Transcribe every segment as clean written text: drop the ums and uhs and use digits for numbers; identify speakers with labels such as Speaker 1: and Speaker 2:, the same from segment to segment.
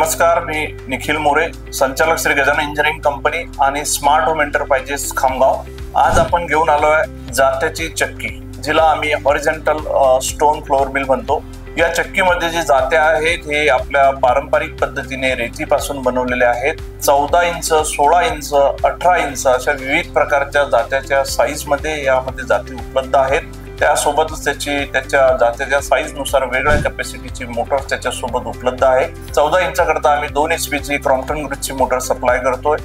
Speaker 1: नमस्कार, मी निखिल मोरे, संचालक Shri Gajanan engineering company आणि स्मार्ट होम एंटरप्राइजेस खामगाव। आज आपण घेऊन आलोय जात्याची चक्की, जिला आम्ही हॉरिझॉन्टल स्टोन फ्लोअर मिल म्हणतो। या चक्कीमध्ये जे जात्या आहेत हे आपल्या पारंपरिक पद्धतीने रेतीपासून बनवलेले आहेत। 14 इंच, 16 इंच, 18 इंच अशा विविध प्रकारच्या जात्याच्या साईज मध्ये यामध्ये जाती उपलब्ध आहेत। त्यासोबतच त्याच्या जात्याच्या साईज नुसार वेगळ्या कॅपॅसिटीची मोटर त्याच्या सोबत उपलब्ध आहे। 14 इंच करता आम्ही 2 HP ची क्रॉम्प्टन ग्रुपची मोटर सप्लाय करतोय।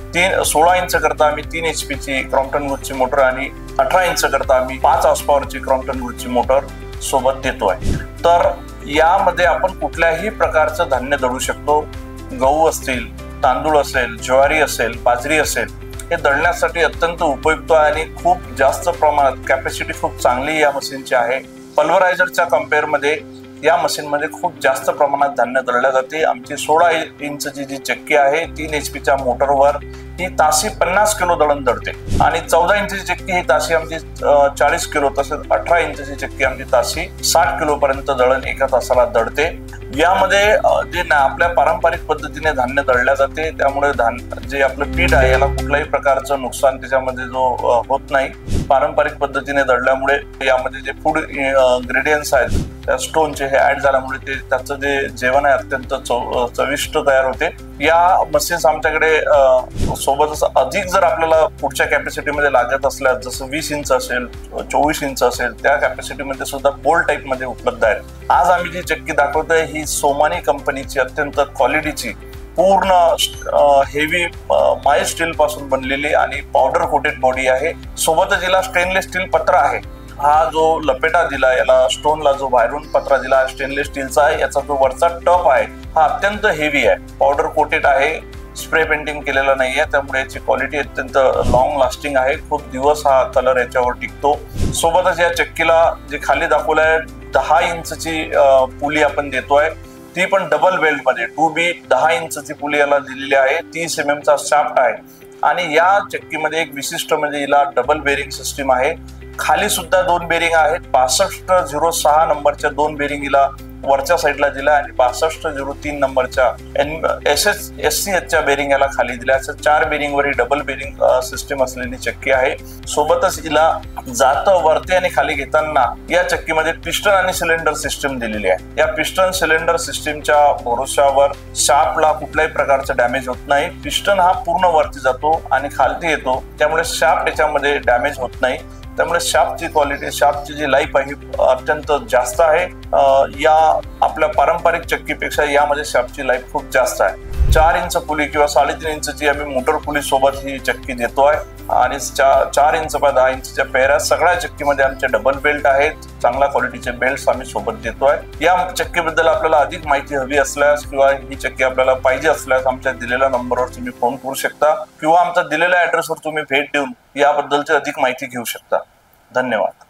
Speaker 1: 16 इंच करता आम्ही 3 HP ची क्रॉम्प्टन ग्रुपची मोटर आणि 18 इंच करता आम्ही 5 हॉर्स पॉवरची क्रॉम्प्टन ग्रुपची मोटर सोबत देतोय। तर यामध्ये आपण कुठल्याही प्रकारचं धान्य दळू शकतो। गहू असतील, तांदूळ असेल, ज्वारी असेल, बाजरी असेल, हे दळण्यासाठी अत्यंत उपयुक्त आहे आणि खूप जास्त प्रमाणात कॅपॅसिटी खूप चांगली या मशीनची आहे। पल्वरायझरच्या कंपेअर मध्ये या मशीन मध्ये खूप जास्त प्रमाणात धान्य दळले जाते। आमची 16 इंचची जी चक्की आहे 3 HP च्या मोटरवर ही ताशी 50 किलो दळण दळते आणि 14 इंचची चक्की ही ताशी आमची 40 किलो, तसेच 18 इंचची चक्की आमची ताशी 60 किलो पर्यंत दळण एका तासाला दळते। यामध्ये जे आपल्या पारंपरिक पद्धतीने धान्य दळल्या जाते, त्यामुळे जे आपलं पीठ आहे याला कुठल्याही प्रकारचं नुकसान त्याच्यामध्ये जो होत नाही। पारंपरिक पद्धतीने दळल्यामुळे यामध्ये जे फूड इंग्रेडियंट्स आहेत त्या स्टोनचे हे ऍड झाल्यामुळे त्याचं जे जेवण आहे अत्यंत चविष्ट तयार होते। या मशीन्स आमच्याकडे सोबतच अधिक जर आपल्याला पुढच्या कॅपॅसिटीमध्ये लागत असल्यास, जसं 20 इंच असेल, 24 इंच असेल, त्या कॅपॅसिटीमध्ये सुद्धा बोल टाईप मध्ये उपलब्ध आहेत। आज आम्ही जी चक्की दाखवतोय ही सोमानी कंपनीची अत्यंत क्वालिटीची पूर्ण हेवी माइल्ड स्टील पासून बनलेली आणि पावडर कोटेड बॉडी आहे। सोबतच हिला स्टेनलेस स्टील पत्रा आहे। हा जो लपेटा दिला याला स्टोनला, जो बाहेरून पत्रा दिला स्टेनलेस स्टीलचा आहे। याचा जो वरचा टप आहे हा अत्यंत हेवी आहे, पावडर कोटेड आहे, स्प्रे पेंटिंग केलेला नाहीये, त्यामुळे याची क्वालिटी अत्यंत लॉंग लास्टिंग आहे। खूप दिवस हा कलर याच्यावर टिकतो। सोबतच या चक्कीला जे खाली दाखवलंय 10 इंचची पुली आपण देतोय, ती पण डबल बेल्ट मध्ये 2B 10 इंचची पुली याला दिलेली आहे। 30 mm चा शाफ्ट आहे आणि या चक्कीमध्ये एक विशिष्ट म्हणजे हिला डबल बेरिंग सिस्टीम आहे। खाली सुद्धा 2 बेरिंग आहेत। 6506 नंबरच्या 2 बेरिंग हिला वरच्या साईडला दिला आणि 6503 नंबरच्या SCH बेरिंग याला खाली दिल्या। असं 4 बेरिंग वर ही डबल बेरिंग सिस्टीम असलेली चक्की आहे। सोबतच हिला जात वरती आणि खाली घेताना या चक्कीमध्ये पिस्टन आणि सिलेंडर सिस्टीम दिलेली आहे। या पिस्टन सिलेंडर सिस्टीमच्या भरोशावर शाफ्टला कुठल्याही प्रकारचं डॅमेज होत नाही। पिस्टन हा पूर्ण वरती जातो आणि खालती येतो, त्यामुळे शाफ्ट याच्यामध्ये डॅमेज होत नाही। त्यामुळे शाफ्टची क्वालिटी, शाफ्टची जी लाईफ आहे अत्यंत जास्त आहे। या आपल्या पारंपरिक चक्कीपेक्षा यामध्ये शाफ्टची लाईफ खूप जास्त आहे। 4 इंच पुली किंवा 3.5 इंचची आम्ही मोटर पुली सोबत ही चक्की देतोय आणि 4 इंच बाय 10 इंचच्या पेऱ्या सगळ्या चक्कीमध्ये आमचे डबल बेल्ट आहेत। चांगल्या क्वालिटीचे बेल्ट आम्ही सोबत देतोय। या चक्कीबद्दल आपल्याला अधिक माहिती हवी असल्यास किंवा ही चक्की आपल्याला पाहिजे असल्यास आमच्या दिलेल्या नंबरवर तुम्ही फोन करू शकता किंवा आमच्या दिलेल्या ऍड्रेसवर तुम्ही भेट देऊन याबद्दलची अधिक माहिती घेऊ शकता। धन्यवाद।